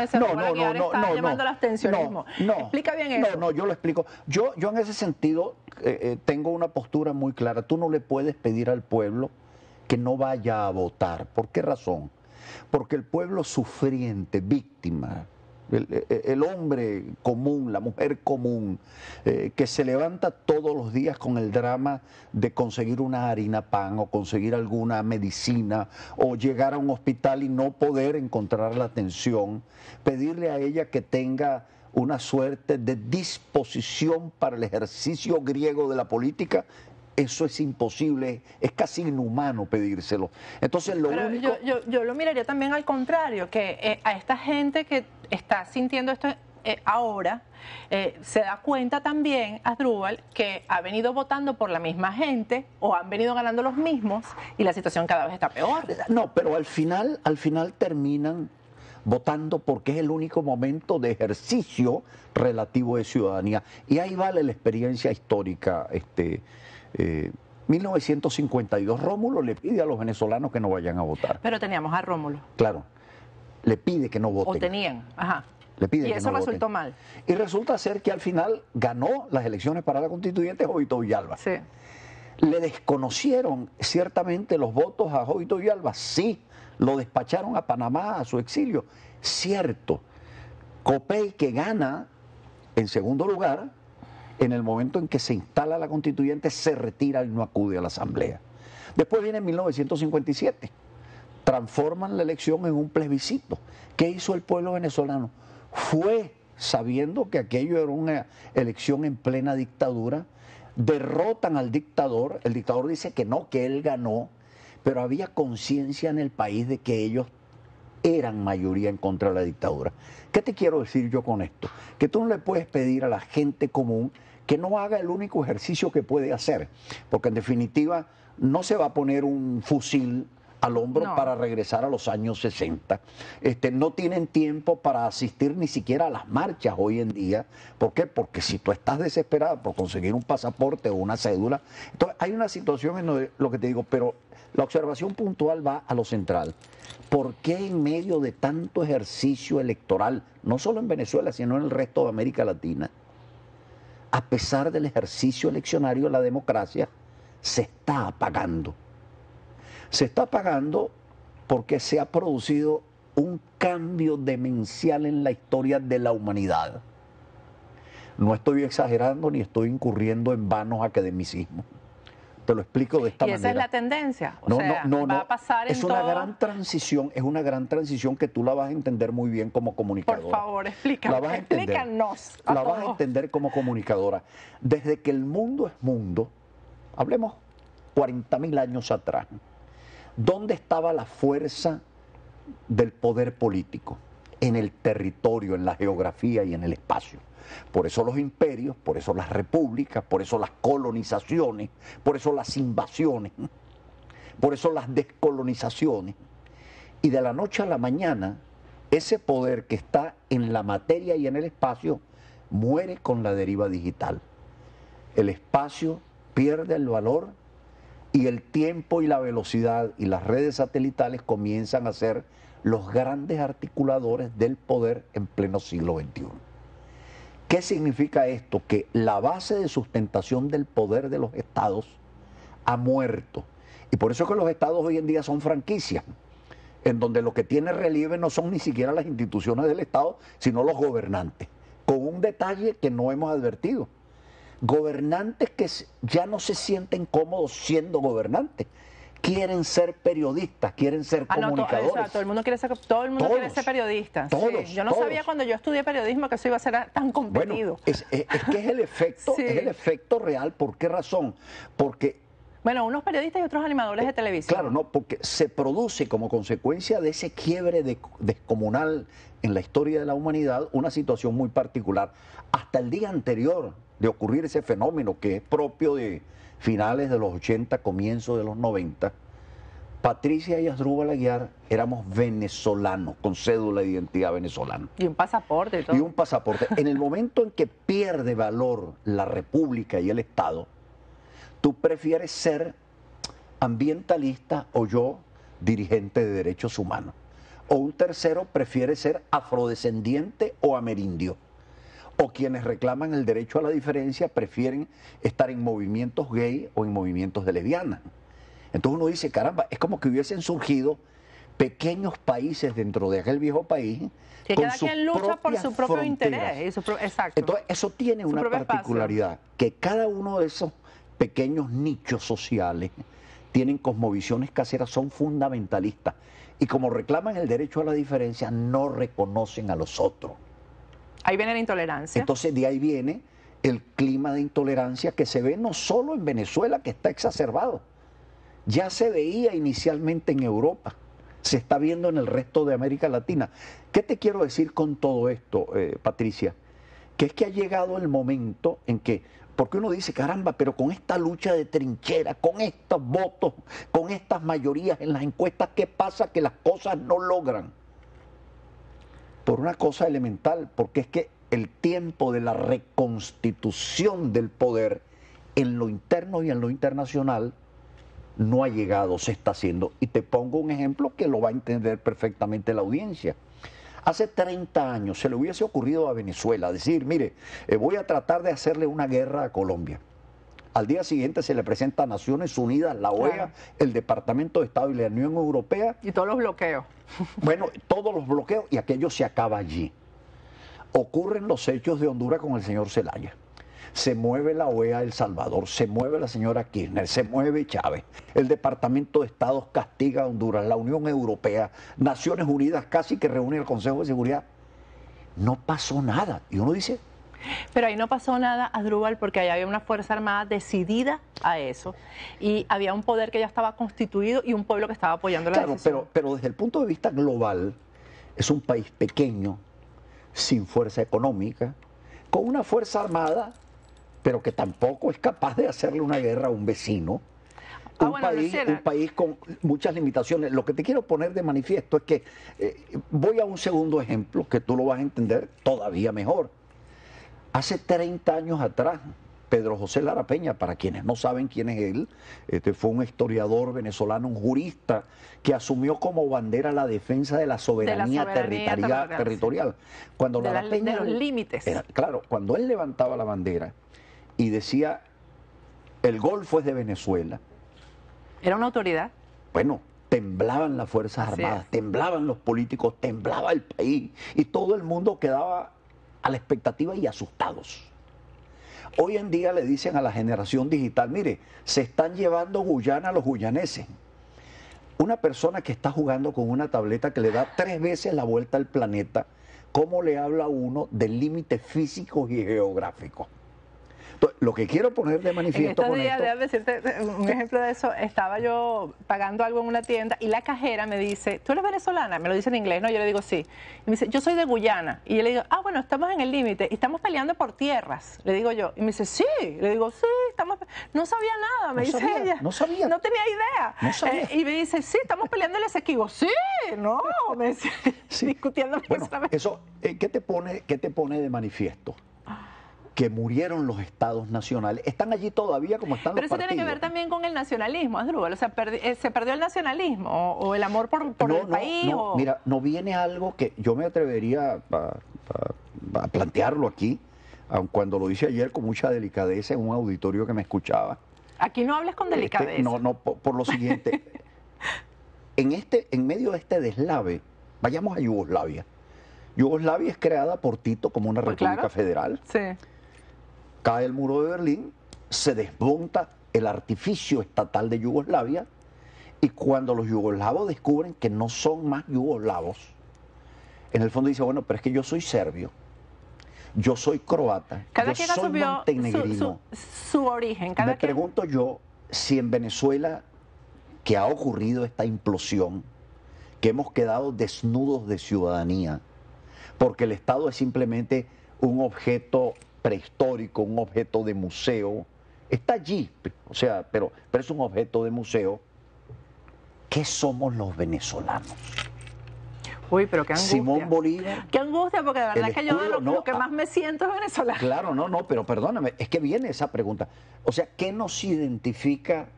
Está llamando al abstencionismo. No, Explica bien eso. No, yo lo explico. Yo en ese sentido tengo una postura muy clara. Tú no le puedes pedir al pueblo que no vaya a votar. ¿Por qué razón? Porque el pueblo sufriente, víctima, el hombre común, la mujer común, que se levanta todos los días con el drama de conseguir una harina pan o conseguir alguna medicina o llegar a un hospital y no poder encontrar la atención, pedirle a ella que tenga una suerte de disposición para el ejercicio griego de la política. Eso es imposible, es casi inhumano pedírselo. Entonces, yo lo miraría también al contrario, que a esta gente que está sintiendo esto ahora, se da cuenta también, Asdrúbal, que ha venido votando por la misma gente o han venido ganando los mismos y la situación cada vez está peor. No, pero al final terminan votando porque es el único momento de ejercicio relativo de ciudadanía. Y ahí vale la experiencia histórica. 1952, Rómulo le pide a los venezolanos que no vayan a votar. Pero teníamos a Rómulo. Claro, le pide que no voten. O tenían, ajá. Le pide y que eso no resultó voten. mal. Y resulta ser que al final ganó las elecciones para la constituyente Jovito Villalba. Sí. ¿Le desconocieron ciertamente los votos a Jovito Villalba? Sí. Lo despacharon a Panamá, a su exilio. Cierto. Copey, que gana en segundo lugar, en el momento en que se instala la constituyente, se retira y no acude a la asamblea. Después viene 1957. Transforman la elección en un plebiscito. ¿Qué hizo el pueblo venezolano? Fue, sabiendo que aquello era una elección en plena dictadura, derrotan al dictador. El dictador dice que no, que él ganó, pero había conciencia en el país de que ellos eran mayoría en contra de la dictadura. ¿Qué te quiero decir yo con esto? Que tú no le puedes pedir a la gente común que no haga el único ejercicio que puede hacer, porque en definitiva no se va a poner un fusil al hombro para regresar a los años 60. No tienen tiempo para asistir ni siquiera a las marchas hoy en día. ¿Por qué? Porque si tú estás desesperado por conseguir un pasaporte o una cédula, entonces hay una situación en lo que te digo, pero la observación puntual va a lo central. ¿Por qué en medio de tanto ejercicio electoral, no solo en Venezuela, sino en el resto de América Latina, a pesar del ejercicio eleccionario, la democracia se está apagando? Se está apagando porque se ha producido un cambio demencial en la historia de la humanidad. No estoy exagerando ni estoy incurriendo en vanos academicismos. Te lo explico de esta manera. ¿Y esa es la tendencia? Va a pasar en es una gran transición, es una gran transición que tú la vas a entender muy bien como comunicadora. Por favor, explícanos. La vas a entender como comunicadora. Desde que el mundo es mundo, hablemos 40.000 años atrás, ¿dónde estaba la fuerza del poder político? En el territorio, en la geografía y en el espacio. Por eso los imperios, por eso las repúblicas, por eso las colonizaciones, por eso las invasiones, por eso las descolonizaciones. Y de la noche a la mañana, ese poder que está en la materia y en el espacio muere con la deriva digital. El espacio pierde el valor y el tiempo y la velocidad y las redes satelitales comienzan a ser los grandes articuladores del poder en pleno siglo XXI. ¿Qué significa esto? Que la base de sustentación del poder de los estados ha muerto. Y por eso es que los estados hoy en día son franquicias, en donde lo que tiene relieve no son ni siquiera las instituciones del estado, sino los gobernantes. Con un detalle que no hemos advertido. Gobernantes que ya no se sienten cómodos siendo gobernantes. Quieren ser periodistas, quieren ser comunicadores. Todo el mundo quiere ser, quiere ser periodista. Todos, sí. Yo no sabía cuando yo estudié periodismo que eso iba a ser tan competido. Bueno, es que es el efecto, es el efecto real. ¿Por qué razón? Porque bueno, unos periodistas y otros animadores de televisión. Claro, no, porque se produce como consecuencia de ese quiebre descomunal en la historia de la humanidad una situación muy particular. Hasta el día anterior de ocurrir ese fenómeno que es propio de finales de los 80, comienzos de los 90, Patricia y Asdrúbal Aguiar éramos venezolanos, con cédula de identidad venezolana. Y un pasaporte y todo. Y un pasaporte. En el momento en que pierde valor la República y el Estado, tú prefieres ser ambientalista o yo dirigente de derechos humanos. o un tercero prefiere ser afrodescendiente o amerindio. O quienes reclaman el derecho a la diferencia prefieren estar en movimientos gay o en movimientos de lesbianas. Entonces uno dice, caramba, es como que hubiesen surgido pequeños países dentro de aquel viejo país. Que cada quien lucha por su propio interés. Exacto. Entonces eso tiene una particularidad, que cada uno de esos pequeños nichos sociales tienen cosmovisiones caseras, son fundamentalistas. Y como reclaman el derecho a la diferencia, no reconocen a los otros. Ahí viene la intolerancia. Entonces de ahí viene el clima de intolerancia que se ve no solo en Venezuela, que está exacerbado. Ya se veía inicialmente en Europa, se está viendo en el resto de América Latina. ¿Qué te quiero decir con todo esto, Patricia? Que es que ha llegado el momento en que, porque uno dice, caramba, pero con esta lucha de trinchera, con estos votos, con estas mayorías en las encuestas, ¿qué pasa? Que las cosas no logran. Por una cosa elemental, porque es que el tiempo de la reconstitución del poder en lo interno y en lo internacional no ha llegado, se está haciendo. Y te pongo un ejemplo que lo va a entender perfectamente la audiencia. Hace 30 años se le hubiese ocurrido a Venezuela decir, mire, voy a tratar de hacerle una guerra a Colombia. Al día siguiente se le presenta a Naciones Unidas, la OEA, claro, el Departamento de Estado y la Unión Europea. Y todos los bloqueos. Bueno, todos los bloqueos, y aquello se acaba allí. Ocurren los hechos de Honduras con el señor Zelaya. Se mueve la OEA El Salvador, se mueve la señora Kirchner, se mueve Chávez. El Departamento de Estado castiga a Honduras, la Unión Europea, Naciones Unidas casi que reúne el Consejo de Seguridad. No pasó nada. Y uno dice... Pero ahí no pasó nada, Asdrúbal, porque ahí había una Fuerza Armada decidida a eso y había un poder que ya estaba constituido y un pueblo que estaba apoyando la decisión. Pero desde el punto de vista global, es un país pequeño, sin fuerza económica, con una Fuerza Armada, pero que tampoco es capaz de hacerle una guerra a un vecino. Un país con muchas limitaciones. Lo que te quiero poner de manifiesto es que voy a un segundo ejemplo que tú lo vas a entender todavía mejor. Hace 30 años atrás, Pedro José Lara Peña, para quienes no saben quién es él, fue un historiador venezolano, un jurista, que asumió como bandera la defensa de la soberanía, territorial. Cuando Lara Peña, de los límites. Claro, cuando él levantaba la bandera y decía, el Golfo es de Venezuela. ¿Era una autoridad? Bueno, temblaban las Fuerzas Armadas, temblaban los políticos, temblaba el país y todo el mundo quedaba a la expectativa y asustados. Hoy en día le dicen a la generación digital, mire, se están llevando Guyana a los guyaneses. Una persona que está jugando con una tableta que le da 3 veces la vuelta al planeta, ¿cómo le habla a uno de límites físicos y geográficos? Entonces, lo que quiero poner de manifiesto con esto... Déjame decirte un ejemplo de eso. Estaba yo pagando algo en una tienda y la cajera me dice, ¿tú eres venezolana? Me lo dice en inglés, ¿no? Yo le digo sí. Y me dice, yo soy de Guyana. Y yo le digo, bueno, estamos en el límite y estamos peleando por tierras. Le digo yo. Y me dice, sí. Le digo, sí, estamos... No sabía nada, me dice ella. No sabía. No tenía idea. No sabía. Y me dice, sí, estamos peleando el Esequibo. Sí, no. Me dice, sí. Discutiendo. Bueno, eso, ¿qué te pone de manifiesto? Que murieron los estados nacionales, están allí todavía como están los partidos. Pero eso tiene que ver también con el nacionalismo, Asdrúbal, o sea, se perdió el nacionalismo o el amor por el país. No, mira, no viene algo que yo me atrevería a plantearlo aquí, aun cuando lo hice ayer con mucha delicadeza en un auditorio que me escuchaba. Aquí no hables con delicadeza. Por lo siguiente, en medio de este deslave, vayamos a Yugoslavia. Yugoslavia es creada por Tito como una república federal. Sí. Cae el muro de Berlín, se desmonta el artificio estatal de Yugoslavia y cuando los yugoslavos descubren que no son más yugoslavos, en el fondo dice, bueno, pero es que yo soy serbio, yo soy croata, cada yo quien soy montenegrino. Su origen. Me pregunto yo si en Venezuela, que ha ocurrido esta implosión, que hemos quedado desnudos de ciudadanía, porque el Estado es simplemente un objeto prehistórico, un objeto de museo, está allí, o sea, pero es un objeto de museo. ¿Qué somos los venezolanos? Uy, pero qué angustia. Simón Bolívar. Qué angustia, porque de verdad que yo lo que más me siento es venezolano. Claro, pero perdóname, es que viene esa pregunta. O sea, ¿qué nos identifica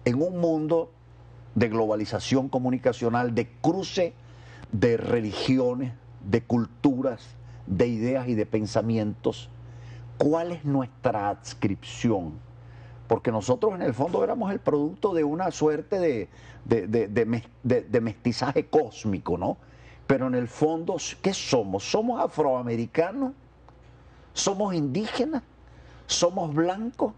en un mundo de globalización comunicacional, de cruce de religiones, de culturas, de ideas y de pensamientos. ¿Cuál es nuestra adscripción? Porque nosotros en el fondo éramos el producto de una suerte de mestizaje cósmico, ¿no? Pero en el fondo, ¿qué somos? ¿Somos afroamericanos? ¿Somos indígenas? ¿Somos blancos?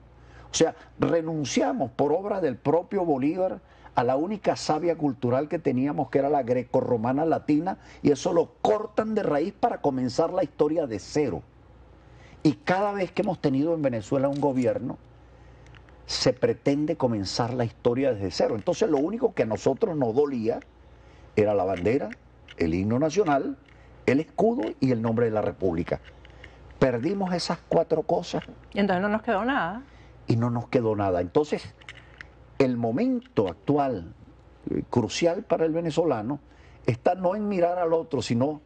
O sea, renunciamos por obra del propio Bolívar a la única savia cultural que teníamos, que era la grecorromana latina, y eso lo cortan de raíz para comenzar la historia de cero. Y cada vez que hemos tenido en Venezuela un gobierno, se pretende comenzar la historia desde cero. Entonces lo único que a nosotros nos dolía era la bandera, el himno nacional, el escudo y el nombre de la República. Perdimos esas 4 cosas. Y entonces no nos quedó nada. Y no nos quedó nada. Entonces, el momento actual, crucial para el venezolano, está no en mirar al otro, sino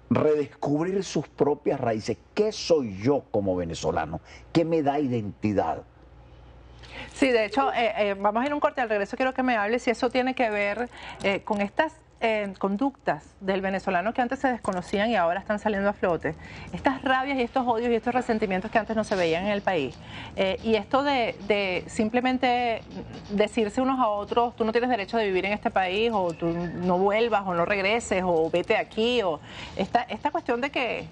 redescubrir sus propias raíces. ¿Qué soy yo como venezolano? ¿Qué me da identidad? Sí, de hecho, vamos a ir a un corte. Al regreso quiero que me hables si eso tiene que ver con estas conductas del venezolano que antes se desconocían y ahora están saliendo a flote. Estas rabias y estos odios y estos resentimientos que antes no se veían en el país. Y esto de simplemente decirse unos a otros, tú no tienes derecho de vivir en este país, o tú no vuelvas, o no regreses, o vete aquí, o esta cuestión de que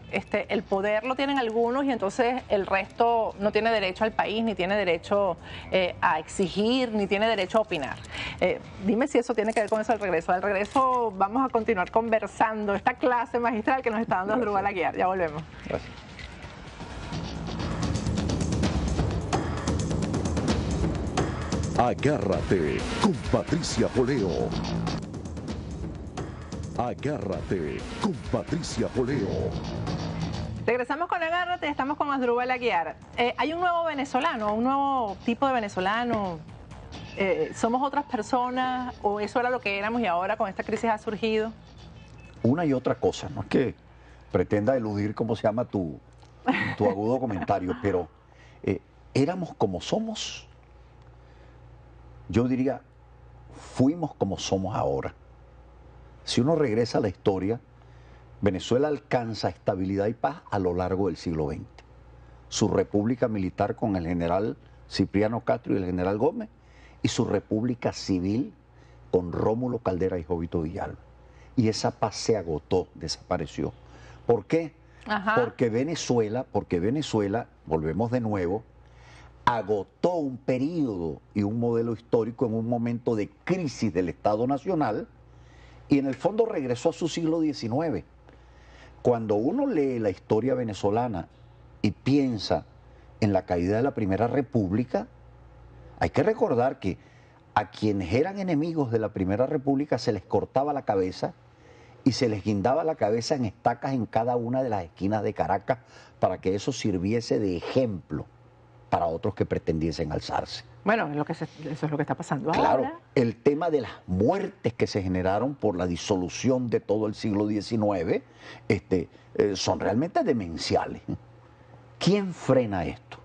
el poder lo tienen algunos y entonces el resto no tiene derecho al país, ni tiene derecho a exigir, ni tiene derecho a opinar. Dime si eso tiene que ver con eso al regreso. Al regreso vamos a continuar conversando esta clase magistral que nos está dando Asdrúbal Aguiar. Ya volvemos. Gracias. Agárrate con Patricia Poleo. Agárrate con Patricia Poleo. Regresamos con Agárrate, estamos con Asdrúbal Aguiar. Hay un nuevo venezolano, un nuevo tipo de venezolano. ¿Somos otras personas o eso era lo que éramos y ahora con esta crisis ha surgido? Una y otra cosa, no es que pretenda eludir cómo se llama tu agudo comentario, pero éramos como somos. Yo diría, fuimos como somos ahora. Si uno regresa a la historia, Venezuela alcanza estabilidad y paz a lo largo del siglo XX. Su república militar con el general Cipriano Castro y el general Gómez, y su república civil con Rómulo Caldera y Jovito Villalba. Y esa paz se agotó, desapareció. ¿Por qué? Ajá. Porque Venezuela, volvemos de nuevo, agotó un periodo y un modelo histórico en un momento de crisis del Estado Nacional y en el fondo regresó a su siglo XIX. Cuando uno lee la historia venezolana y piensa en la caída de la Primera República, hay que recordar que a quienes eran enemigos de la Primera República se les cortaba la cabeza y se les guindaba la cabeza en estacas en cada una de las esquinas de Caracas para que eso sirviese de ejemplo para otros que pretendiesen alzarse. Bueno, eso es lo que está pasando Claro, ahora. el tema de las muertes que se generaron por la disolución de todo el siglo XIX son realmente demenciales. ¿Quién frena esto?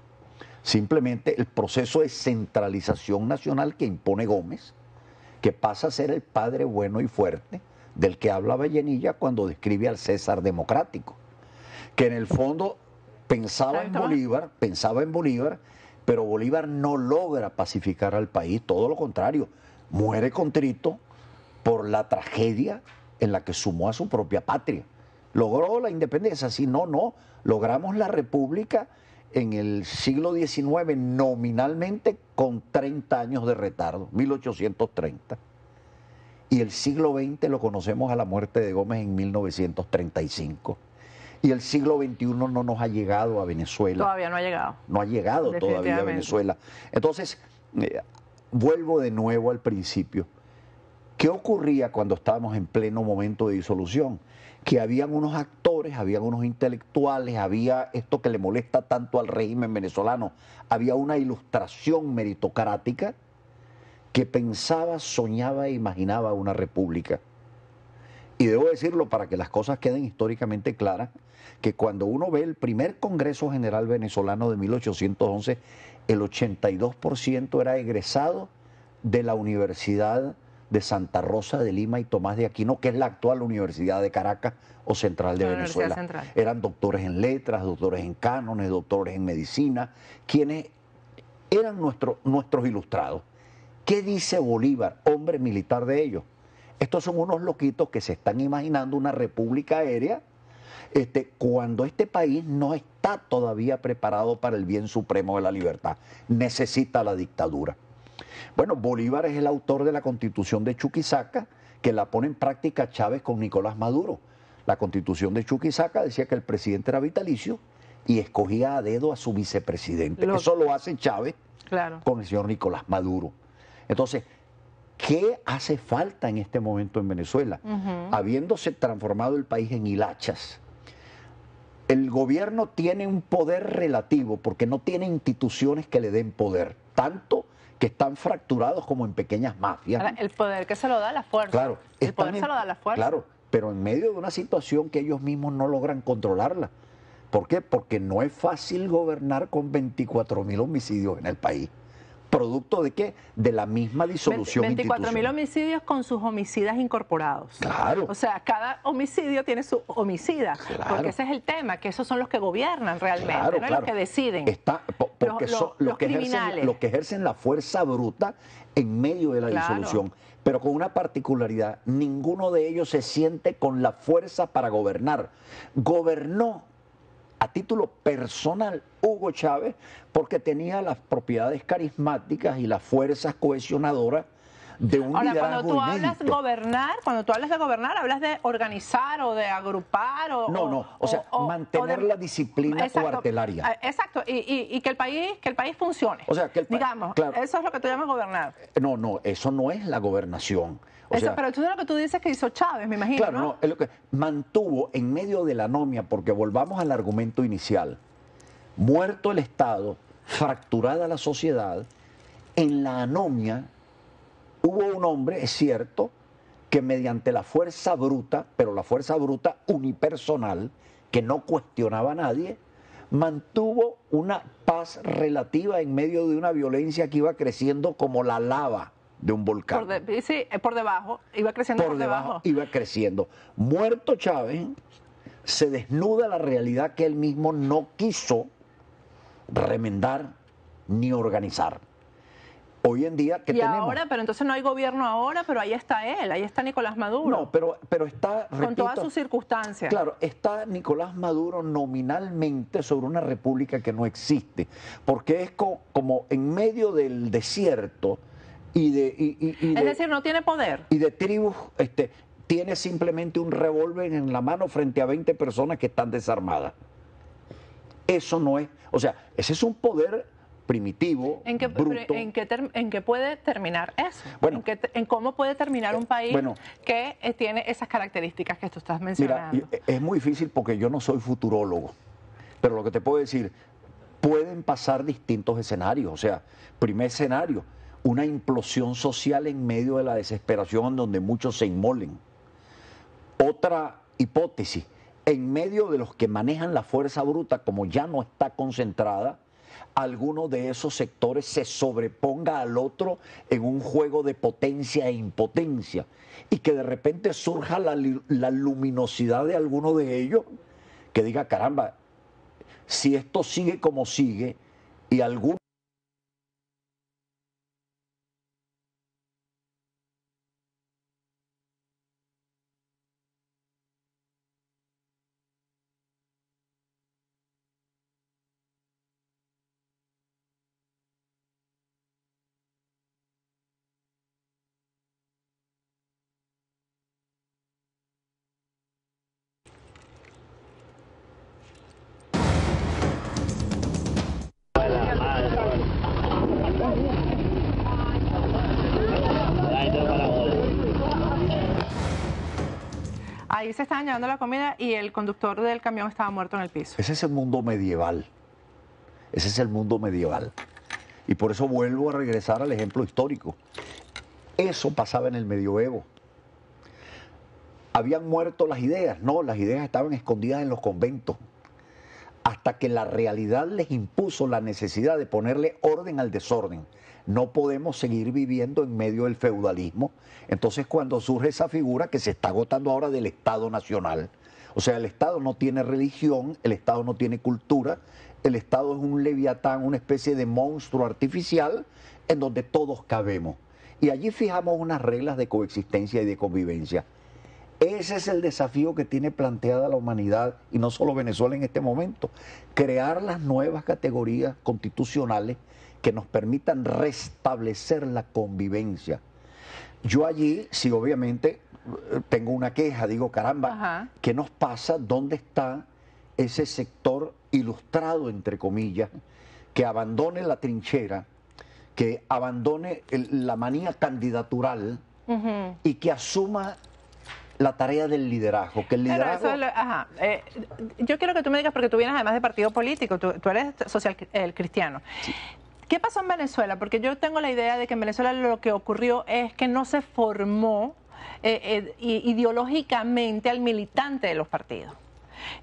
Simplemente el proceso de centralización nacional que impone Gómez, que pasa a ser el padre bueno y fuerte del que habla Vallenilla cuando describe al César democrático, que en el fondo pensaba en Bolívar, pero Bolívar no logra pacificar al país, todo lo contrario, muere contrito por la tragedia en la que sumó a su propia patria. Logró la independencia, si no, logramos la república en el siglo XIX nominalmente con 30 años de retardo, 1830. Y el siglo XX lo conocemos a la muerte de Gómez en 1935. Y el siglo XXI no nos ha llegado a Venezuela. Todavía no ha llegado. No ha llegado todavía a Venezuela. Entonces, vuelvo de nuevo al principio. ¿Qué ocurría cuando estábamos en pleno momento de disolución? Que habían unos actores, habían unos intelectuales, había esto que le molesta tanto al régimen venezolano, había una ilustración meritocrática que pensaba, soñaba e imaginaba una república. Y debo decirlo para que las cosas queden históricamente claras, que cuando uno ve el primer Congreso General Venezolano de 1811, el 82% era egresado de la Universidad de Santa Rosa de Lima y Tomás de Aquino, que es la actual Universidad de Caracas o Central de La Venezuela. Universidad Central. Eran doctores en letras, doctores en cánones, doctores en medicina, quienes eran nuestros ilustrados. ¿Qué dice Bolívar, hombre militar de ellos? Estos son unos loquitos que se están imaginando una república aérea cuando este país no está todavía preparado para el bien supremo de la libertad. Necesita la dictadura. Bueno, Bolívar es el autor de la Constitución de Chuquisaca, que la pone en práctica Chávez con Nicolás Maduro. La Constitución de Chuquisaca decía que el presidente era vitalicio y escogía a dedo a su vicepresidente. Eso lo hace Chávez con el señor Nicolás Maduro. Entonces, ¿qué hace falta en este momento en Venezuela? Habiéndose transformado el país en hilachas, el gobierno tiene un poder relativo porque no tiene instituciones que le den poder, tanto que están fracturados como en pequeñas mafias. Ahora, el poder que se lo da la fuerza. Claro, el poder se lo da la fuerza. Claro, pero en medio de una situación que ellos mismos no logran controlarla. ¿Por qué? Porque no es fácil gobernar con 24.000 homicidios en el país. ¿Producto de qué? De la misma disolución 24.000 homicidios con sus homicidas incorporados. Claro. O sea, cada homicidio tiene su homicida. Claro. Porque ese es el tema, que esos son los que gobiernan realmente, claro, no claro. los que deciden. Porque son los que ejercen la fuerza bruta en medio de la disolución. Pero con una particularidad, ninguno de ellos se siente con la fuerza para gobernar. Gobernó a título personal Hugo Chávez porque tenía las propiedades carismáticas y las fuerzas cohesionadoras de un liderazgo cuando tú hablas inédito. cuando tú hablas de gobernar, hablas de organizar o de agrupar mantener la disciplina cuartelaria. Exacto, y que el país funcione. O sea, que digamos, claro, eso es lo que tú llamas gobernar. No, eso no es la gobernación. Pero eso es lo que tú dices que hizo Chávez, me imagino, claro, ¿no? Es lo que mantuvo en medio de la anomia, porque volvamos al argumento inicial. Muerto el Estado, fracturada la sociedad, en la anomia hubo un hombre, es cierto, que mediante la fuerza bruta, pero la fuerza bruta unipersonal, que no cuestionaba a nadie, mantuvo una paz relativa en medio de una violencia que iba creciendo como la lava de un volcán. Por debajo, iba creciendo por debajo. Iba creciendo. Muerto Chávez, se desnuda la realidad que él mismo no quiso remendar ni organizar. Hoy en día, ¿qué tenemos? Ahora, pero entonces no hay gobierno ahora, pero ahí está él, ahí está Nicolás Maduro. No, pero está, repito, con todas sus circunstancias. Claro, está Nicolás Maduro nominalmente sobre una república que no existe, porque es como en medio del desierto es decir, no tiene poder. Y de tribus, tiene simplemente un revólver en la mano frente a 20 personas que están desarmadas. Eso no es, o sea, ese es un poder primitivo, bruto. ¿En qué puede terminar eso? Bueno, ¿En cómo puede terminar un país que tiene esas características que tú estás mencionando? Mira, es muy difícil porque yo no soy futurólogo, pero lo que te puedo decir, pueden pasar distintos escenarios. O sea, primer escenario, una implosión social en medio de la desesperación donde muchos se inmolen. Otra hipótesis, en medio de los que manejan la fuerza bruta, como ya no está concentrada, alguno de esos sectores se sobreponga al otro en un juego de potencia e impotencia y que de repente surja la luminosidad de alguno de ellos que diga, caramba, si esto sigue como sigue y algún Ahí se estaban llevando la comida y el conductor del camión estaba muerto en el piso. Ese es el mundo medieval. Ese es el mundo medieval. Y por eso vuelvo a regresar al ejemplo histórico. Eso pasaba en el medioevo. ¿Habían muerto las ideas? No, las ideas estaban escondidas en los conventos. hasta que la realidad les impuso la necesidad de ponerle orden al desorden. No podemos seguir viviendo en medio del feudalismo. Entonces, cuando surge esa figura que se está agotando ahora del Estado Nacional, o sea, el Estado no tiene religión, el Estado no tiene cultura, el Estado es un leviatán, una especie de monstruo artificial en donde todos cabemos. Y allí fijamos unas reglas de coexistencia y de convivencia. Ese es el desafío que tiene planteada la humanidad, y no solo Venezuela en este momento, crear las nuevas categorías constitucionales que nos permitan restablecer la convivencia. Yo allí, sí, obviamente, tengo una queja, digo, caramba, Ajá. ¿qué nos pasa? ¿Dónde está ese sector ilustrado, entre comillas, que abandone la trinchera, que abandone la manía candidatural y que asuma la tarea del liderazgo? Que el Pero liderazgo... eso ajá. Yo quiero que tú me digas, porque tú vienes además de partido político, tú eres social cristiano. Sí. ¿Qué pasó en Venezuela? Porque yo tengo la idea de que en Venezuela lo que ocurrió es que no se formó ideológicamente al militante de los partidos.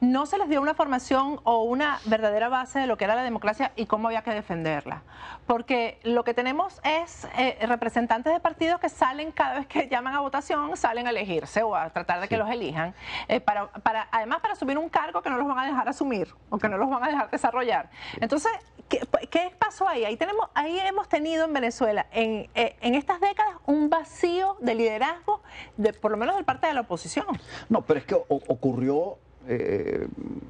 No se les dio una formación o una verdadera base de lo que era la democracia y cómo había que defenderla. Porque lo que tenemos es representantes de partidos que salen cada vez que llaman a votación, salen a elegirse o a tratar de que los elijan, además para asumir un cargo que no los van a dejar asumir o que no los van a dejar desarrollar. Entonces, ¿qué pasó ahí? Ahí hemos tenido en Venezuela, en estas décadas, un vacío de liderazgo, por lo menos de parte de la oposición. No, pero es que ocurrió...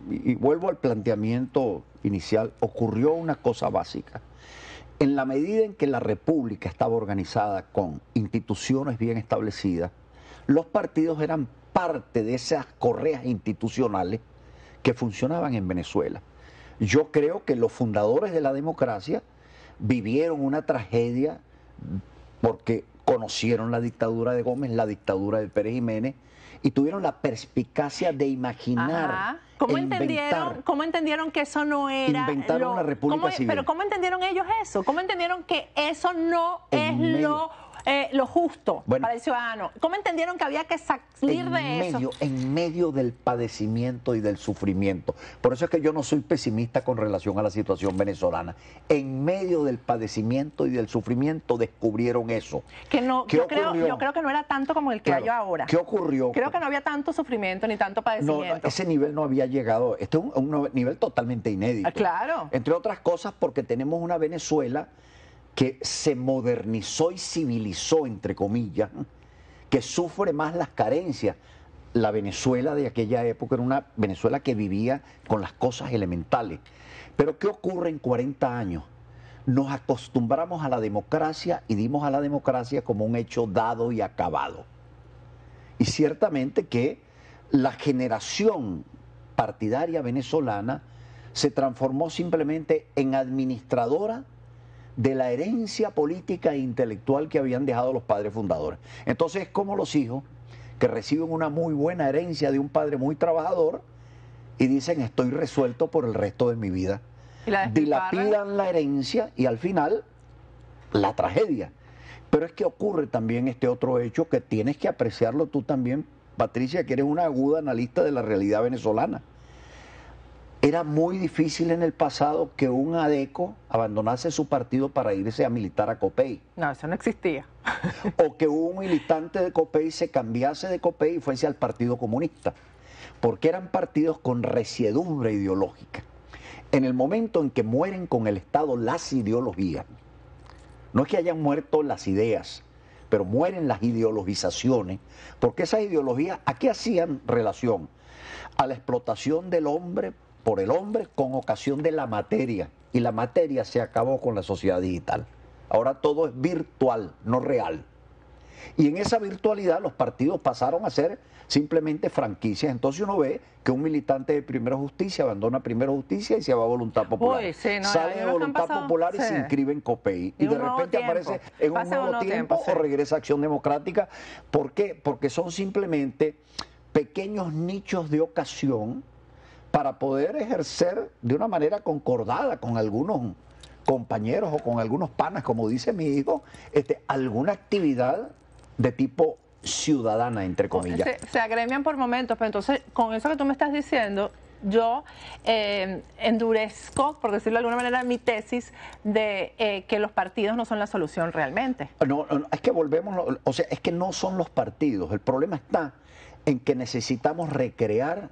y vuelvo al planteamiento inicial, ocurrió una cosa básica. En la medida en que la República estaba organizada con instituciones bien establecidas, los partidos eran parte de esas correas institucionales que funcionaban en Venezuela. Yo creo que los fundadores de la democracia vivieron una tragedia porque conocieron la dictadura de Gómez, la dictadura de Pérez Jiménez, y tuvieron la perspicacia de imaginar, Ajá. inventar. ¿Cómo entendieron que eso no era Inventaron una república civil. Pero ¿cómo entendieron ellos eso? ¿Cómo entendieron que eso no En es medio. lo justo Bueno, para el ciudadano? ¿Cómo entendieron que había que salir de eso? En medio del padecimiento y del sufrimiento. Por eso es que yo no soy pesimista con relación a la situación venezolana. En medio del padecimiento y del sufrimiento descubrieron eso. Que no, ¿Qué yo creo ocurrió? que no era tanto como el que Claro, hay ahora. ¿qué ocurrió? Creo que no había tanto sufrimiento ni tanto No, padecimiento. ese nivel no había llegado. Este es un nivel totalmente inédito. Ah, claro. Entre otras cosas porque tenemos una Venezuela que se modernizó y civilizó, entre comillas, que sufre más las carencias. La Venezuela de aquella época era una Venezuela que vivía con las cosas elementales. Pero ¿qué ocurre en 40 años? Nos acostumbramos a la democracia y dimos a la democracia como un hecho dado y acabado. Y ciertamente que la generación partidaria venezolana se transformó simplemente en administradora de la herencia política e intelectual que habían dejado los padres fundadores. Entonces es como los hijos que reciben una muy buena herencia de un padre muy trabajador y dicen estoy resuelto por el resto de mi vida. Y la despilfarran. Dilapidan la herencia y al final la tragedia. Pero es que ocurre también este otro hecho que tienes que apreciarlo tú también, Patricia, que eres una aguda analista de la realidad venezolana. Era muy difícil en el pasado que un adeco abandonase su partido para irse a militar a Copey. No, eso no existía. O que un militante de Copey se cambiase de Copey y fuese al Partido Comunista. Porque eran partidos con resiedumbre ideológica. En el momento en que mueren con el Estado las ideologías, no es que hayan muerto las ideas, pero mueren las ideologizaciones, porque esas ideologías, ¿a qué hacían relación? A la explotación del hombre por el hombre con ocasión de la materia, y la materia se acabó con la sociedad digital. Ahora todo es virtual, no real. Y en esa virtualidad los partidos pasaron a ser simplemente franquicias. Entonces uno ve que un militante de Primera Justicia abandona Primera Justicia y se va a Voluntad Popular. Uy, sí, no, sale hay de unos que han Voluntad pasado, Popular y sí. se inscribe en Copey. Y En de un nuevo repente tiempo. aparece en un Pasa en un nuevo nuevo tiempo tiempo, o sí. regresa a Acción Democrática. ¿Por qué? Porque son simplemente pequeños nichos de ocasión para poder ejercer de una manera concordada con algunos compañeros o con algunos panas, como dice mi hijo, alguna actividad de tipo ciudadana, entre comillas. Se agremian por momentos, pero entonces con eso que tú me estás diciendo, yo endurezco, por decirlo de alguna manera, mi tesis de que los partidos no son la solución realmente. Es que volvemos, o sea, es que no son los partidos. El problema está en que necesitamos recrear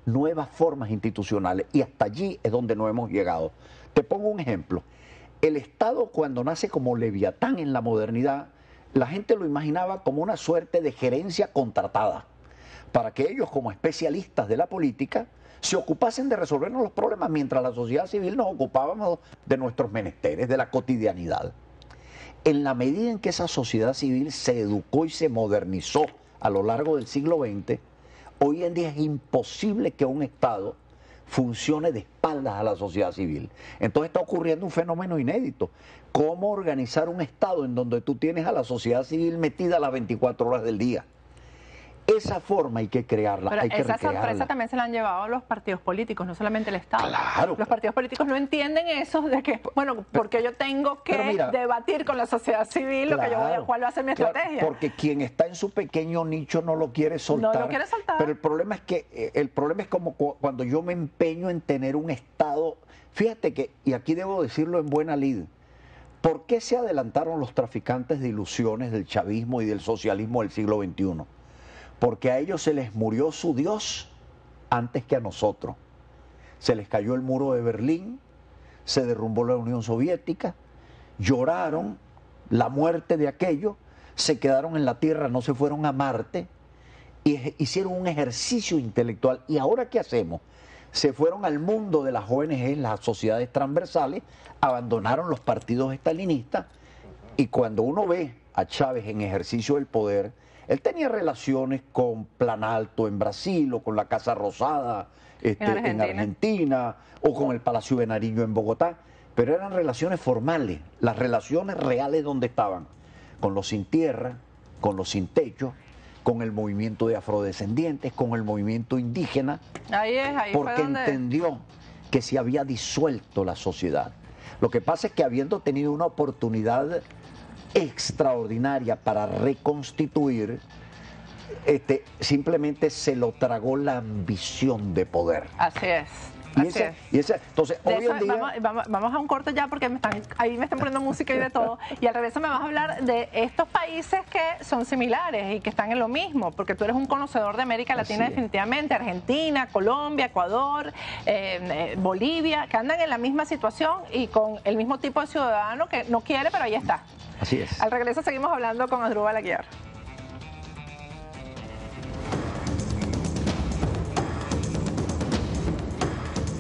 nuevas formas institucionales y hasta allí es donde no hemos llegado. Te pongo un ejemplo. El Estado, cuando nace como Leviatán en la modernidad, la gente lo imaginaba como una suerte de gerencia contratada para que ellos, como especialistas de la política, se ocupasen de resolvernos los problemas mientras la sociedad civil nos ocupábamos de nuestros menesteres, de la cotidianidad. En la medida en que esa sociedad civil se educó y se modernizó a lo largo del siglo XX, hoy en día es imposible que un Estado funcione de espaldas a la sociedad civil. Entonces está ocurriendo un fenómeno inédito. ¿Cómo organizar un Estado en donde tú tienes a la sociedad civil metida a las 24 horas del día? Esa forma hay que crearla, Pero hay que esa recrearla. sorpresa también se la han llevado los partidos políticos, no solamente el Estado. Claro. Los partidos políticos no entienden eso de que, bueno, porque yo tengo que mira, debatir con la sociedad civil lo que yo voy a, cuál va a ser mi estrategia. Porque quien está en su pequeño nicho no lo quiere soltar. No lo quiere soltar. Pero el problema es como cuando yo me empeño en tener un Estado. Fíjate que, y aquí debo decirlo en buena lid, ¿por qué se adelantaron los traficantes de ilusiones del chavismo y del socialismo del siglo XXI? Porque a ellos se les murió su Dios antes que a nosotros. Se les cayó el muro de Berlín, se derrumbó la Unión Soviética, lloraron la muerte de aquello, se quedaron en la Tierra, no se fueron a Marte, y hicieron un ejercicio intelectual. ¿Y ahora qué hacemos? Se fueron al mundo de las ONG, las sociedades transversales, abandonaron los partidos estalinistas, y cuando uno ve a Chávez en ejercicio del poder, él tenía relaciones con Planalto en Brasil, o con la Casa Rosada en Argentina, o con el Palacio de Nariño en Bogotá, pero eran relaciones formales. Las relaciones reales, ¿dónde estaban? Con los sin tierra, con los sin techo, con el movimiento de afrodescendientes, con el movimiento indígena, ahí porque fue donde... entendió que se había disuelto la sociedad. Lo que pasa es que habiendo tenido una oportunidad extraordinaria para reconstituir, simplemente se lo tragó la ambición de poder. Así es. Entonces, de hoy eso, en día... vamos a un corte ya porque ahí me están poniendo música y de todo, y al regreso me vas a hablar de estos países que son similares y que están en lo mismo, porque tú eres un conocedor de América Latina definitivamente, Argentina, Colombia, Ecuador, Bolivia, que andan en la misma situación y con el mismo tipo de ciudadano que no quiere, pero ahí está. Así es. Al regreso seguimos hablando con Asdrúbal Aguiar.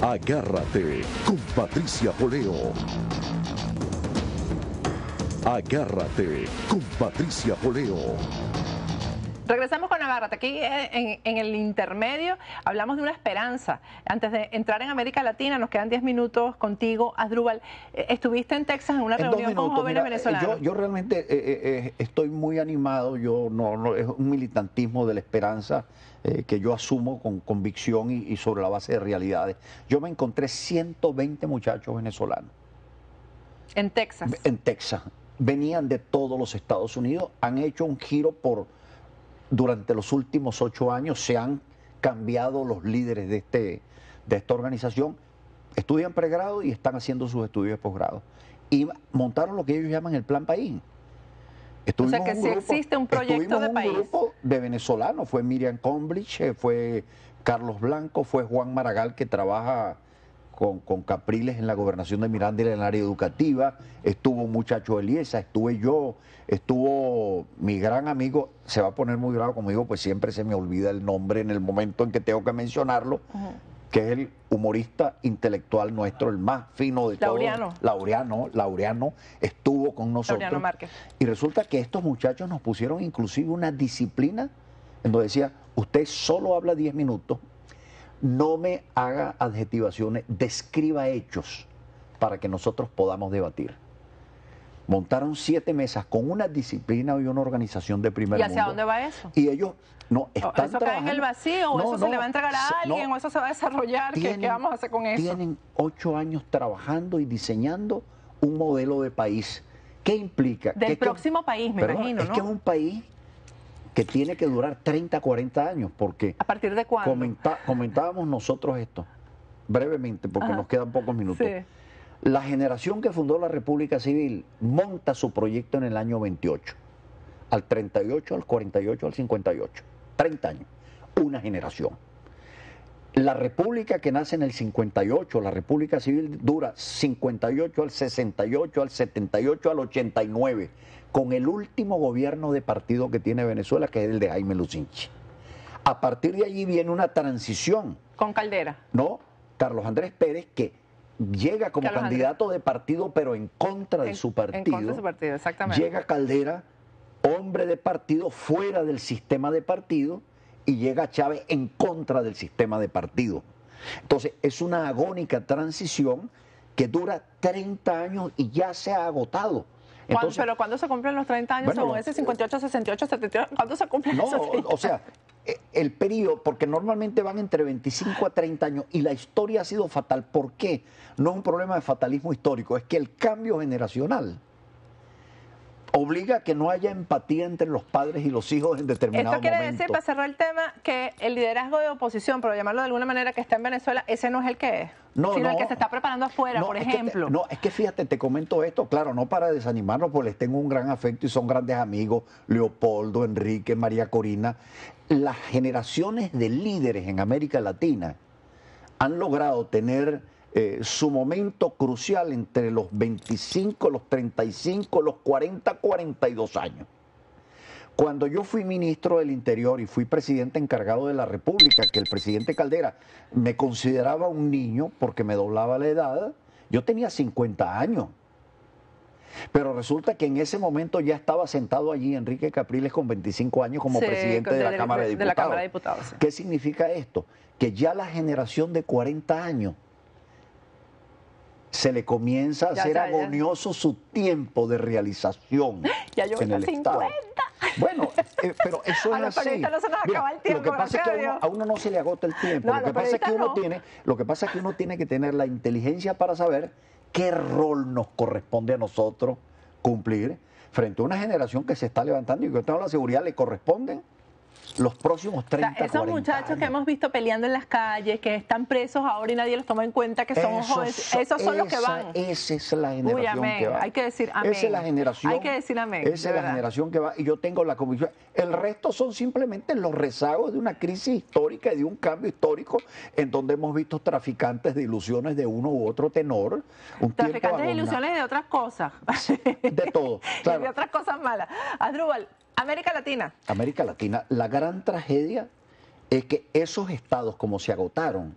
Agárrate con Patricia Poleo. Agárrate con Patricia Poleo. Regresamos con Agárrate. Aquí en el intermedio hablamos de una esperanza. Antes de entrar en América Latina, nos quedan 10 minutos contigo, Asdrúbal. Estuviste en Texas en una reunión con jóvenes venezolanos. Yo realmente estoy muy animado. Yo no es un militantismo de la esperanza que yo asumo con convicción y sobre la base de realidades. Yo me encontré 120 muchachos venezolanos. En Texas. En Texas. Venían de todos los Estados Unidos, han hecho un giro durante los últimos 8 años, se han cambiado los líderes de esta organización, estudian pregrado y están haciendo sus estudios de posgrado. Y montaron lo que ellos llaman el Plan País. O sea que sí existe un proyecto de país. Un grupo de venezolanos, fue Miriam Comblich, fue Carlos Blanco, fue Juan Maragall, que trabaja con Capriles en la gobernación de Miranda en el área educativa, estuvo un muchacho Eliesa, estuve yo, estuvo mi gran amigo, se va a poner muy bravo conmigo, pues siempre se me olvida el nombre en el momento en que tengo que mencionarlo, que es el humorista intelectual nuestro, el más fino de todos. Laureano, estuvo con nosotros. Laureano Márquez. Y resulta que estos muchachos nos pusieron inclusive una disciplina en donde decía, usted solo habla 10 minutos, no me haga adjetivaciones, describa hechos para que nosotros podamos debatir. Montaron 7 mesas con una disciplina y una organización de primer mundo. ¿Y hacia dónde va eso? Y ellos no están ¿Eso cae en el vacío o eso se le va a entregar a alguien o eso se va a desarrollar? ¿Qué vamos a hacer con eso? Tienen 8 años trabajando y diseñando un modelo de país. ¿Qué implica? Del próximo país, me imagino, ¿no? Es que es un país que tiene que durar 30, 40 años, porque ¿A partir de cuándo? comentábamos nosotros esto, brevemente, porque Ajá. nos quedan pocos minutos. Sí. La generación que fundó la República Civil monta su proyecto en el año 28, al 38, al 48, al 58, 30 años, una generación. La República que nace en el 58, la República Civil dura 58 al 68, al 78, al 89, con el último gobierno de partido que tiene Venezuela, que es el de Jaime Lucinchi. A partir de allí viene una transición, Con Caldera. ¿no? Carlos Andrés Pérez, que llega como Carlos candidato de partido, pero en contra de su partido. En contra de su partido, exactamente. Llega Caldera, hombre de partido, fuera del sistema de partido, y llega Chávez en contra del sistema de partido. Entonces, es una agónica transición que dura 30 años y ya se ha agotado. Entonces, ¿Pero cuándo se cumplen los 30 años Bueno, según ese 58, 68, 72? ¿Cuándo se cumplen no, esos 30 o sea, el periodo, porque normalmente van entre 25 a 30 años y la historia ha sido fatal. ¿Por qué? No es un problema de fatalismo histórico, es que el cambio generacional obliga a que no haya empatía entre los padres y los hijos en determinado Esto quiere momento. decir, para cerrar el tema, que el liderazgo de oposición, por llamarlo de alguna manera, que está en Venezuela, ese no es el que es, sino el que se está preparando afuera, por ejemplo. Es que fíjate, te comento esto, claro, no para desanimarnos, porque les tengo un gran afecto y son grandes amigos, Leopoldo, Enrique, María Corina. Las generaciones de líderes en América Latina han logrado tener su momento crucial entre los 25, los 35, los 40, 42 años. Cuando yo fui ministro del Interior y fui presidente encargado de la República, que el presidente Caldera me consideraba un niño porque me doblaba la edad, yo tenía 50 años. Pero resulta que en ese momento ya estaba sentado allí Enrique Capriles con 25 años como presidente de la Cámara de Diputados. De la Cámara de Diputados, sí. ¿Qué significa esto? Que ya la generación de 40 años se le comienza a hacer agonioso su tiempo de realización ya yo en el 50. Estado. Bueno, pero eso es así. A no se nos acaba el tiempo. Lo que pasa es que a uno no se le agota el tiempo. No, lo que pasa es que uno tiene que tener la inteligencia para saber qué rol nos corresponde a nosotros cumplir frente a una generación que se está levantando y que tengo la seguridad le corresponden los próximos 30, esos 40 muchachos años. que hemos visto peleando en las calles, que están presos ahora y nadie los toma en cuenta, que son jóvenes, esos son los que van. Esa es la generación Uy, amén. que va. Hay que decir amén. Esa es la generación. Hay que decir amén. Esa es la generación que va. Y yo tengo la convicción. El resto son simplemente los rezagos de una crisis histórica y de un cambio histórico en donde hemos visto traficantes de ilusiones de uno u otro tenor. Traficantes de ilusiones y de otras cosas. De todo. Claro. Y de otras cosas malas. Asdrúbal, América Latina. América Latina, la gran tragedia es que esos estados, como se agotaron,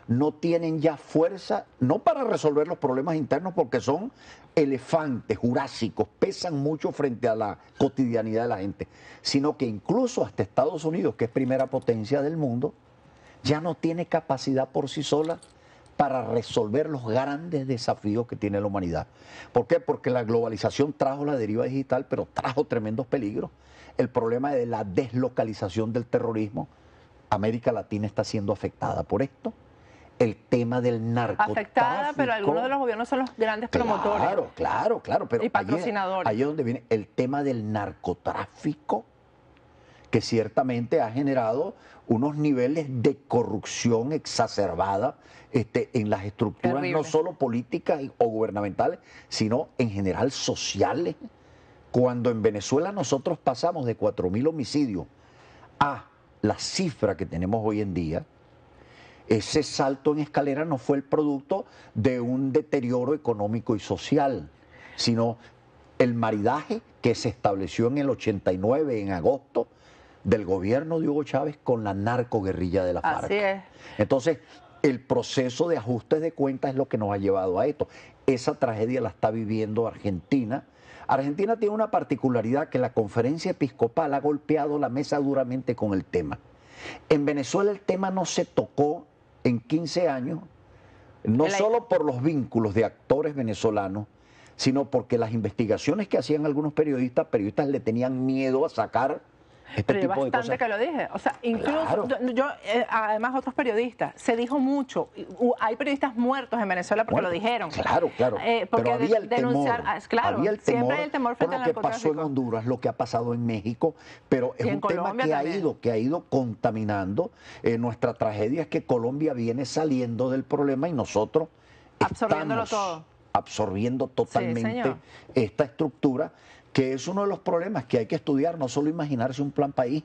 no tienen ya fuerza, no para resolver los problemas internos, porque son elefantes jurásicos, pesan mucho frente a la cotidianidad de la gente, sino que incluso hasta Estados Unidos, que es primera potencia del mundo, ya no tiene capacidad por sí sola para resolver los grandes desafíos que tiene la humanidad. ¿Por qué? Porque la globalización trajo la deriva digital, pero trajo tremendos peligros. El problema de la deslocalización del terrorismo, América Latina está siendo afectada por esto. El tema del narcotráfico. Afectada, pero algunos de los gobiernos son los grandes promotores. Claro. Pero y patrocinadores. Ahí es donde viene el tema del narcotráfico, que ciertamente ha generado unos niveles de corrupción exacerbada en las estructuras, terrible, no solo políticas o gubernamentales, sino en general sociales. Cuando en Venezuela nosotros pasamos de 4.000 homicidios a la cifra que tenemos hoy en día, ese salto en escalera no fue el producto de un deterioro económico y social, sino el maridaje que se estableció en el 89, en agosto, del gobierno de Hugo Chávez con la narcoguerrilla de la FARC. Así es. Entonces, el proceso de ajustes de cuentas es lo que nos ha llevado a esto. Esa tragedia la está viviendo Argentina. Argentina tiene una particularidad, que la conferencia episcopal ha golpeado la mesa duramente con el tema. En Venezuela el tema no se tocó en 15 años, no solo por los vínculos de actores venezolanos, sino porque las investigaciones que hacían algunos periodistas le tenían miedo a sacar Pero yo tipo de bastante cosas. que lo dije. O sea, incluso Claro. además otros periodistas, se dijo mucho. Hay periodistas muertos en Venezuela porque Bueno, lo dijeron. Claro, claro. Porque Pero había el denunciar, temor. claro, Había el siempre temor hay el temor por frente lo al que pasó en narcotráfico. Honduras, lo que ha pasado en México, pero es Y en un tema Colombia que también. ha ido contaminando. Nuestra tragedia es que Colombia viene saliendo del problema y nosotros Absorbiéndolo estamos todo. absorbiendo totalmente señor. esta estructura, que es uno de los problemas que hay que estudiar, no solo imaginarse un plan país,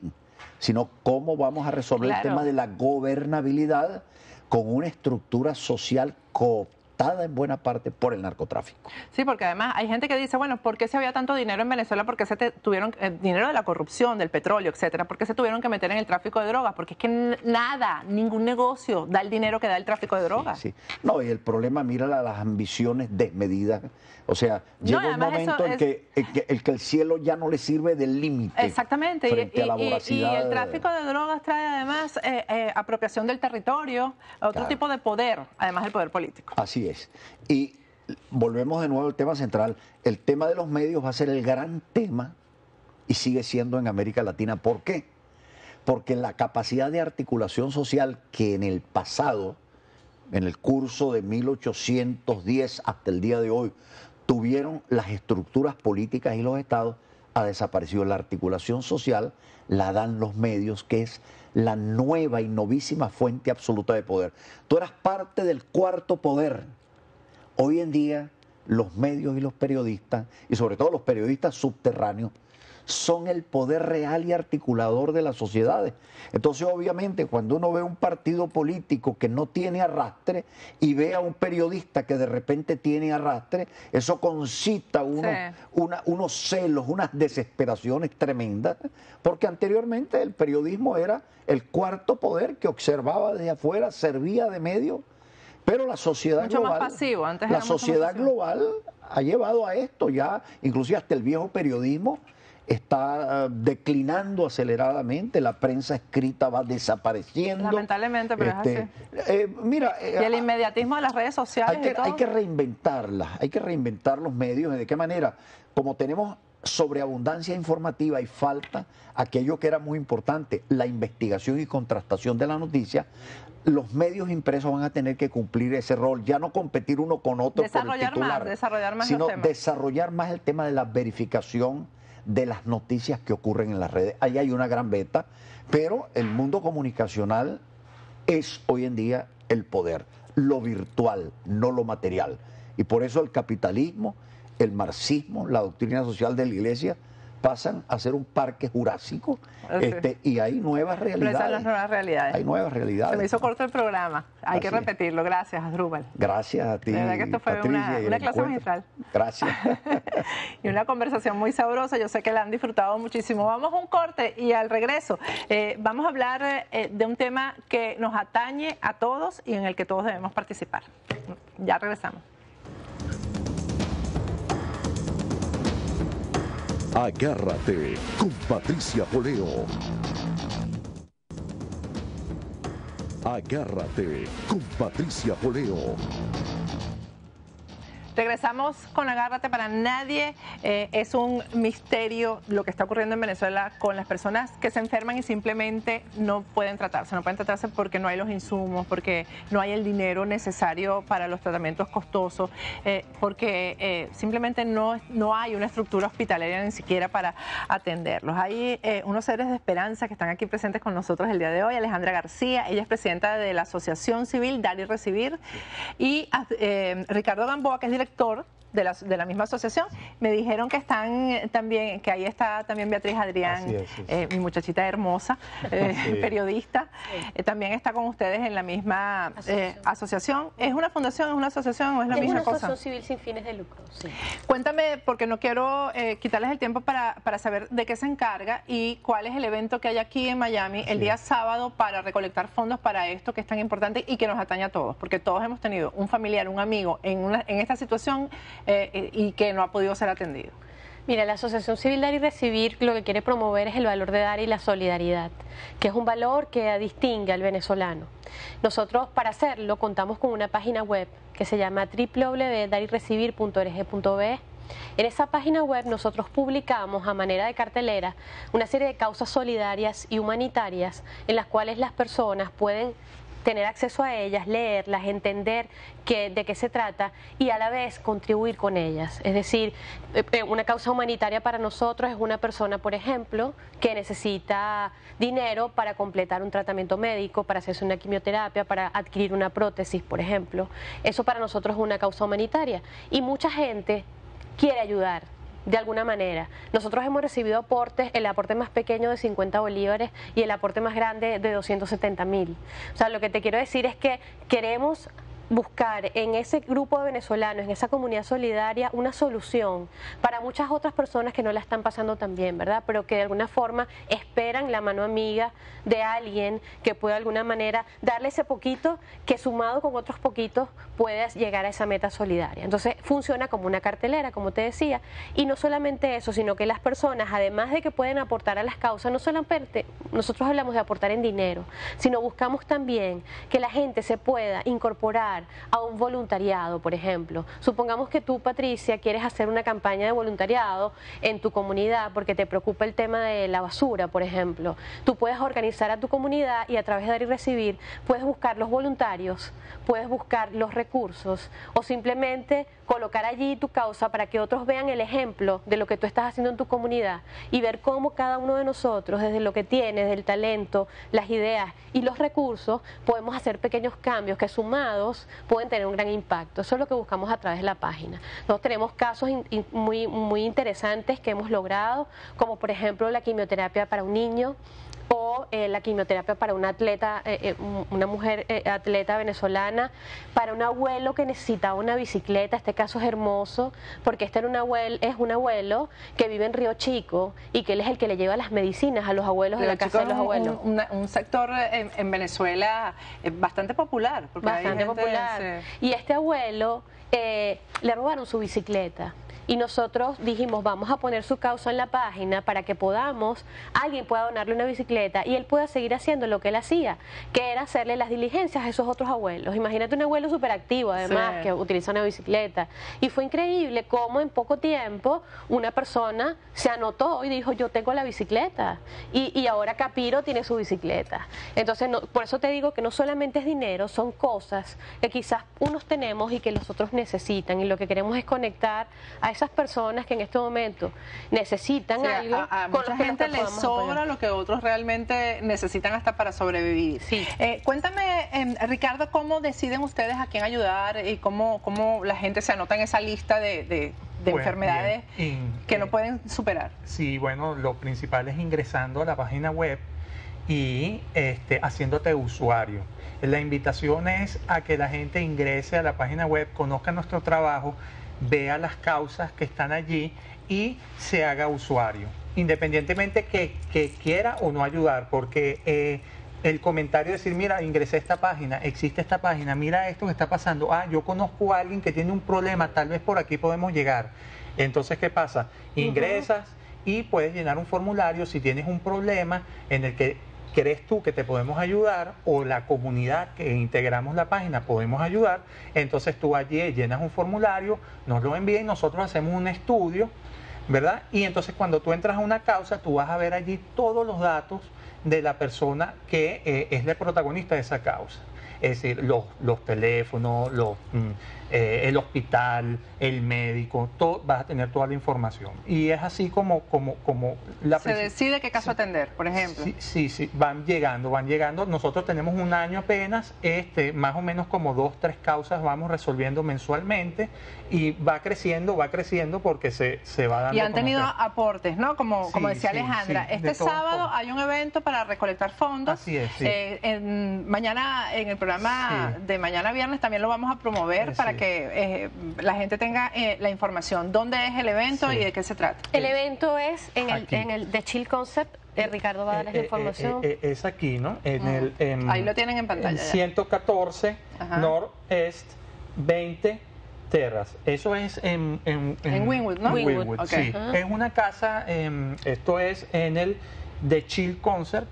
sino cómo vamos a resolver el Claro. tema de la gobernabilidad con una estructura social cooptada en buena parte por el narcotráfico. Sí, porque además hay gente que dice, bueno, ¿por qué se había tanto dinero en Venezuela? ¿Por qué tuvieron dinero de la corrupción, del petróleo, etcétera? ¿Por qué se tuvieron que meter en el tráfico de drogas? Porque es que nada, ningún negocio da el dinero que da el tráfico de drogas. Sí, sí. No, y el problema, mira las ambiciones desmedidas. O sea, No, llega y un además momento eso en es- que el cielo ya no le sirve del límite. Exactamente, Frente a la y voracidad. el tráfico de drogas trae además apropiación del territorio, otro Claro. tipo de poder, además del poder político. Así es. Y volvemos de nuevo al tema central. El tema de los medios va a ser el gran tema y sigue siendo en América Latina. ¿Por qué? Porque la capacidad de articulación social que en el pasado, en el curso de 1810 hasta el día de hoy, tuvieron las estructuras políticas y los estados, ha desaparecido. La articulación social la dan los medios, que es la nueva y novísima fuente absoluta de poder. Tú eras parte del cuarto poder. Hoy en día los medios y los periodistas, y sobre todo los periodistas subterráneos, son el poder real y articulador de las sociedades. Entonces, obviamente, cuando uno ve un partido político que no tiene arrastre y ve a un periodista que de repente tiene arrastre, eso concita unos celos, unas desesperaciones tremendas, porque anteriormente el periodismo era el cuarto poder que observaba desde afuera, servía de medio, pero la sociedad Mucho global, más pasivo, antes la era mucho más sociedad pasivo. global ha llevado a esto ya, inclusive hasta el viejo periodismo está declinando aceleradamente, la prensa escrita va desapareciendo. Lamentablemente, pero es así. Mira, Y el inmediatismo de las redes sociales y todo. hay que reinventarlas, hay que reinventar los medios. ¿De qué manera? Como tenemos sobreabundancia informativa y falta aquello que era muy importante, la investigación y contrastación de la noticia, los medios impresos van a tener que cumplir ese rol, ya no competir uno con otro por el titular, desarrollar más sino los temas. desarrollar más el tema de la verificación de las noticias que ocurren en las redes. Ahí hay una gran beta, pero el mundo comunicacional es hoy en día el poder, lo virtual, no lo material. Y por eso el capitalismo, el marxismo, la doctrina social de la iglesia pasan a ser un parque jurásico, y hay nuevas realidades. Pero esas son las nuevas realidades. Hay nuevas realidades. Se me hizo corto el programa. Hay que Así es. repetirlo. Gracias, Asdrúbal. Gracias a ti, De verdad que esto fue Patricia, y el una clase encuentro. magistral. Gracias. Y una conversación muy sabrosa. Yo sé que la han disfrutado muchísimo. Vamos a un corte y al regreso vamos a hablar de un tema que nos atañe a todos y en el que todos debemos participar. Ya regresamos. Agárrate con Patricia Poleo. Agárrate con Patricia Poleo. Regresamos con Agárrate. Para nadie es un misterio lo que está ocurriendo en Venezuela con las personas que se enferman y simplemente no pueden tratarse. No pueden tratarse porque no hay los insumos, porque no hay el dinero necesario para los tratamientos costosos, porque simplemente no hay una estructura hospitalaria ni siquiera para atenderlos. Hay unos seres de esperanza que están aquí presentes con nosotros el día de hoy. Alejandra García, ella es presidenta de la Asociación Civil Dar y Recibir, y Ricardo Gamboa, que es director de la misma asociación. Me dijeron que están también, que ahí está también Beatriz Adrián, Así es. mi muchachita hermosa, periodista, también está con ustedes en la misma asociación. ¿Es una fundación, es una asociación o es la Es misma una cosa? asociación civil sin fines de lucro, sí. Cuéntame, porque no quiero quitarles el tiempo para saber de qué se encarga y cuál es el evento que hay aquí en Miami el día sábado para recolectar fondos para esto que es tan importante y que nos atañe a todos, porque todos hemos tenido un familiar, un amigo en esta situación y que no ha podido ser atendido. Mira, la Asociación Civil Dar y Recibir lo que quiere promover es el valor de dar y la solidaridad, que es un valor que distingue al venezolano. Nosotros, para hacerlo, contamos con una página web que se llama www.daryrecibir.org.be. En esa página web nosotros publicamos a manera de cartelera una serie de causas solidarias y humanitarias en las cuales las personas pueden tener acceso a ellas, leerlas, entender de qué se trata y a la vez contribuir con ellas. Es decir, una causa humanitaria para nosotros es una persona, por ejemplo, que necesita dinero para completar un tratamiento médico, para hacerse una quimioterapia, para adquirir una prótesis, por ejemplo. Eso para nosotros es una causa humanitaria y mucha gente quiere ayudar de alguna manera. Nosotros hemos recibido aportes, el aporte más pequeño de 50 bolívares y el aporte más grande de 270.000. O sea, lo que te quiero decir es que queremos buscar en ese grupo de venezolanos, en esa comunidad solidaria, una solución para muchas otras personas que no la están pasando tan bien, ¿verdad? Pero que de alguna forma esperan la mano amiga de alguien que pueda de alguna manera darle ese poquito que sumado con otros poquitos puedas llegar a esa meta solidaria. Entonces funciona como una cartelera, como te decía, y no solamente eso, sino que las personas, además de que pueden aportar a las causas, no solamente nosotros hablamos de aportar en dinero, sino buscamos también que la gente se pueda incorporar a un voluntariado, por ejemplo. Supongamos que tú, Patricia, quieres hacer una campaña de voluntariado en tu comunidad porque te preocupa el tema de la basura, por ejemplo. Tú puedes organizar a tu comunidad y a través de dar y recibir puedes buscar los voluntarios, puedes buscar los recursos o simplemente colocar allí tu causa para que otros vean el ejemplo de lo que tú estás haciendo en tu comunidad y ver cómo cada uno de nosotros, desde lo que tiene, desde el talento, las ideas y los recursos, podemos hacer pequeños cambios que sumados pueden tener un gran impacto. Eso es lo que buscamos a través de la página. Nosotros tenemos casos muy interesantes que hemos logrado, como por ejemplo la quimioterapia para un niño o la quimioterapia para una atleta, una mujer atleta venezolana, para un abuelo que necesitaba una bicicleta. Este caso es hermoso porque este era es un abuelo que vive en Río Chico y que él es el que le lleva las medicinas a los abuelos de la casa de los abuelos. Un sector en Venezuela bastante popular. Bastante popular. Y este abuelo le robaron su bicicleta. Y nosotros dijimos, vamos a poner su causa en la página para que alguien pueda donarle una bicicleta y él pueda seguir haciendo lo que él hacía, que era hacerle las diligencias a esos otros abuelos. Imagínate un abuelo súper activo, además, sí, que utiliza una bicicleta. Y fue increíble cómo en poco tiempo una persona se anotó y dijo, yo tengo la bicicleta. Y ahora Capiro tiene su bicicleta. Entonces, por eso te digo que no solamente es dinero, son cosas que quizás unos tenemos y que los otros necesitan. Y lo que queremos es conectar a esas personas que en este momento necesitan algo. A mucha gente les sobra lo que otros realmente necesitan hasta para sobrevivir. Sí. Cuéntame, Ricardo, ¿cómo deciden ustedes a quién ayudar y cómo la gente se anota en esa lista de enfermedades que no pueden superar? Sí, bueno, lo principal es ingresando a la página web y haciéndote usuario. La invitación es a que la gente ingrese a la página web, conozca nuestro trabajo, vea las causas que están allí y se haga usuario, independientemente que quiera o no ayudar, porque el comentario de decir, mira, ingresé a esta página, existe esta página, mira esto que está pasando, yo conozco a alguien que tiene un problema, tal vez por aquí podemos llegar. Entonces, ¿qué pasa? Ingresas y puedes llenar un formulario si tienes un problema en el que crees tú que te podemos ayudar o la comunidad que integramos la página podemos ayudar. Entonces tú allí llenas un formulario, nos lo envías y nosotros hacemos un estudio, ¿verdad? Y entonces cuando tú entras a una causa, tú vas a ver allí todos los datos de la persona que es la protagonista de esa causa. Es decir, los teléfonos, el hospital, el médico, vas a tener toda la información. Y es así como se decide qué caso atender, por ejemplo. Sí, van llegando. Nosotros tenemos un año apenas, más o menos como 2-3 causas vamos resolviendo mensualmente y va creciendo porque se va dando. Y han tenido aportes, ¿no? Como decía Alejandra. Este sábado hay un evento para recolectar fondos. Así es, sí. Mañana en el programa de mañana viernes también lo vamos a promover para que la gente tenga la información. ¿Dónde es el evento y de qué se trata? El evento es en el The Chill Concept. Ricardo va a darles la información. Es aquí, ¿no? Ahí lo tienen en pantalla. 114 Northeast 20 Terras. Eso es en Wynwood, ¿no? Wynwood, okay. sí. Es una casa, esto es en el The Chill Concert.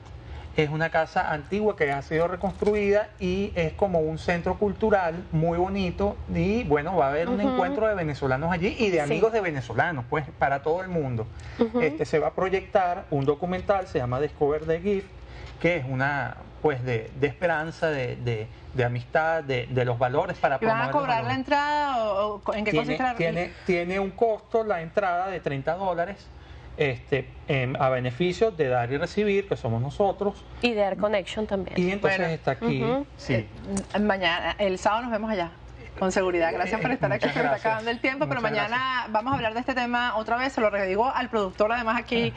Es una casa antigua que ha sido reconstruida y es como un centro cultural muy bonito y bueno, va a haber un encuentro de venezolanos allí y de amigos de venezolanos, pues para todo el mundo. Se va a proyectar un documental, se llama Discover the Gift, que es una pues de esperanza, de amistad, de los valores para ¿Y van a promover los cobrar la valores. entrada o en qué consiste la Tiene un costo la entrada de $30 a beneficio de Dar y Recibir, que somos nosotros. Y de Air Connection también. Y entonces Bueno, está aquí. Sí. Mañana, el sábado nos vemos allá. Con seguridad. Gracias por estar aquí. Muchas Se nos está gracias. acabando el tiempo, pero Muchas mañana vamos a hablar de este tema otra vez. Se lo redigo al productor, además, aquí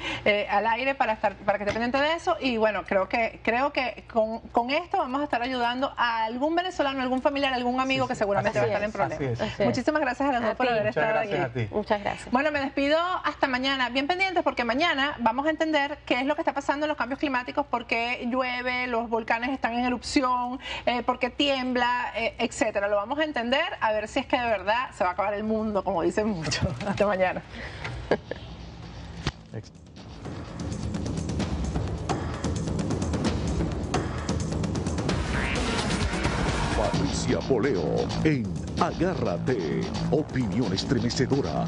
al aire para que esté pendiente de eso. Y bueno, creo que con esto vamos a estar ayudando a algún venezolano, algún familiar, algún amigo que seguramente Así va a estar en es, problemas. así es. Muchísimas gracias a los A dos por ti. haber Muchas estado gracias aquí. a ti. Muchas gracias. Bueno, me despido hasta mañana. Bien pendientes porque mañana vamos a entender qué es lo que está pasando en los cambios climáticos, por qué llueve, los volcanes están en erupción, por qué tiembla, etcétera. Lo vamos a entender, a ver si es que de verdad se va a acabar el mundo, como dicen muchos. Hasta mañana. Patricia Poleo en Agárrate. Opinión estremecedora.